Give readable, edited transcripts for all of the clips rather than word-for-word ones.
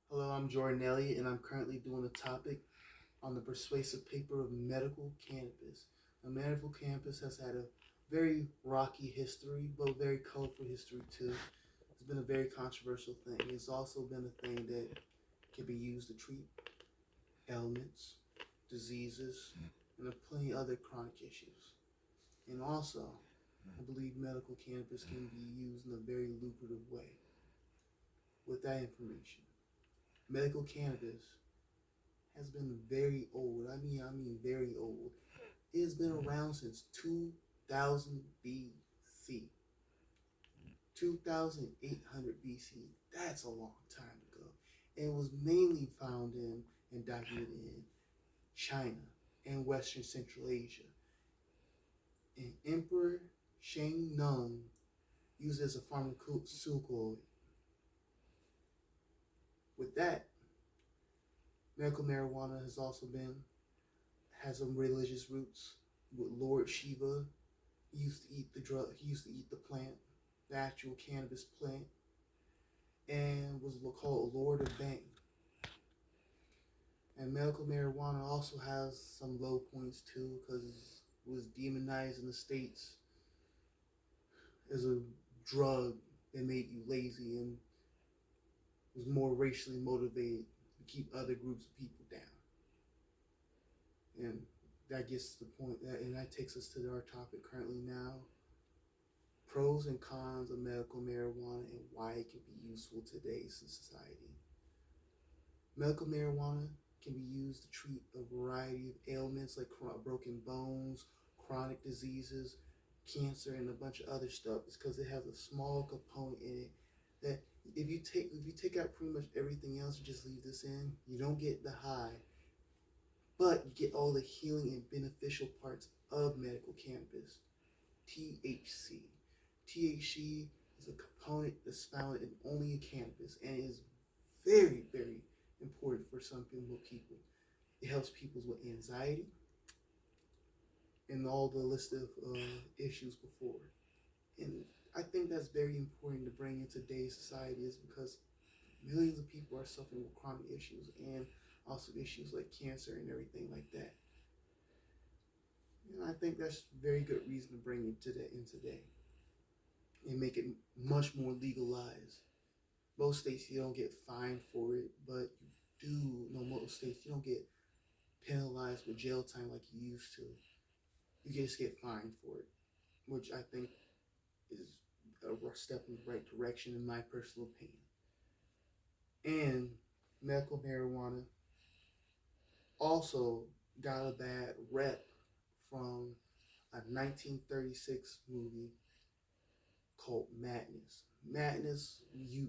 Hello, I'm Jordan Elliott, and I'm currently doing a topic on the persuasive paper of medical cannabis. Now, medical cannabis has had a very rocky history, but very colorful history too. It's been a very controversial thing. It's also been a thing that can be used to treat ailments, diseases, and plenty other chronic issues. And also, I believe medical cannabis can be used in a very lucrative way. With that information, medical cannabis has been very old. I mean very old. It has been around since 2000 BC. 2800 BC. That's a long time ago. And it was mainly found in and documented in China and Western Central Asia. And Emperor Shang Nung used it as a pharmaceutical. With that, medical marijuana has some religious roots. With Lord Shiva, he used to eat the drug. He used to eat the plant, the actual cannabis plant, and was called Lord of Bang. And medical marijuana also has some low points too, because it was demonized in the states as a drug that made you lazy and was more racially motivated to keep other groups of people down. And that gets to the point and that takes us to our topic currently now: pros and cons of medical marijuana and why it can be useful today in society. Medical marijuana can be used to treat a variety of ailments like broken bones, chronic diseases, cancer, and a bunch of other stuff. It's because it has a small component in it that if you take out pretty much everything else, you just leave this in, you don't get the high, but you get all the healing and beneficial parts of medical cannabis. THC. THC is a component that's found in only cannabis and is very, very important for some people. It helps people with anxiety and all the list of issues before. And I think that's very important to bring in today's society is because millions of people are suffering with chronic issues and also issues like cancer and everything like that. And I think that's very good reason to bring it today and make it much more legalized. Most states you don't get fined for it, but you do know most states you don't get penalized with jail time like you used to. You just get fined for it, which I think is a step in the right direction in my personal opinion. And medical marijuana also got a bad rep from a 1936 movie called Madness. Madness,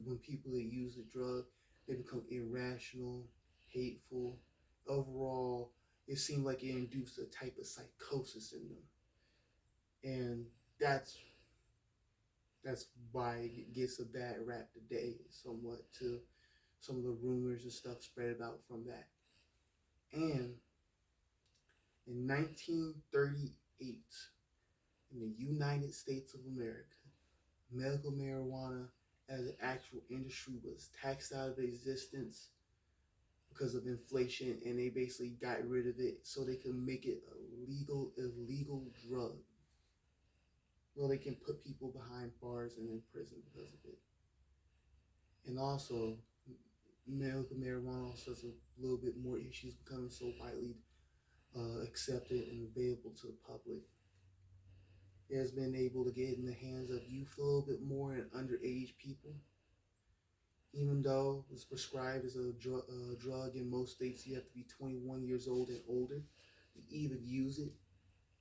when people that use the drug, they become irrational, hateful. Overall, it seemed like it induced a type of psychosis in them, and that's that's why it gets a bad rap today, somewhat to some of the rumors and stuff spread about from that. And in 1938, in the United States of America, medical marijuana as an actual industry was taxed out of existence because of inflation, and they basically got rid of it so they could make it a illegal drug. Well, they can put people behind bars and in prison because of it. And also, medical marijuana also has a little bit more issues becoming so widely accepted and available to the public. It has been able to get in the hands of youth a little bit more and underage people. Even though it's prescribed as a drug in most states, you have to be 21 years old and older to even use it.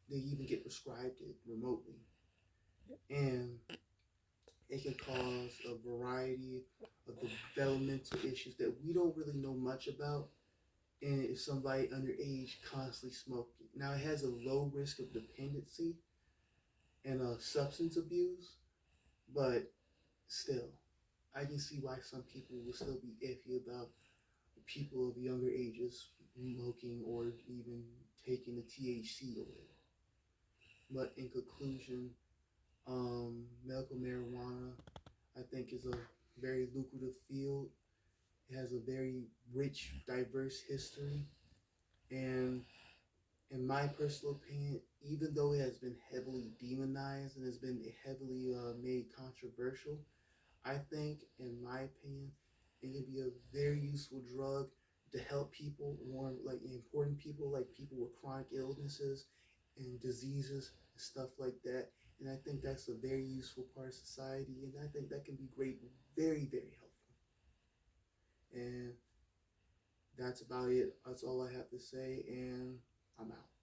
They even get prescribed it remotely. And it can cause a variety of developmental issues that we don't really know much about. And if somebody underage constantly smoking, now it has a low risk of dependency and substance abuse, but still, I can see why some people will still be iffy about people of younger ages smoking or even taking the THC away. But in conclusion, medical marijuana, I think, is a very lucrative field, It has a very rich, diverse history, and in my personal opinion, even though it has been heavily demonized and has been heavily made controversial, I think, in my opinion, it can be a very useful drug to help people, more like important people, like people with chronic illnesses and diseases and stuff like that. And I think that's a very useful part of society, and I think that can be great, very, very helpful. And that's about it. That's all I have to say, and I'm out.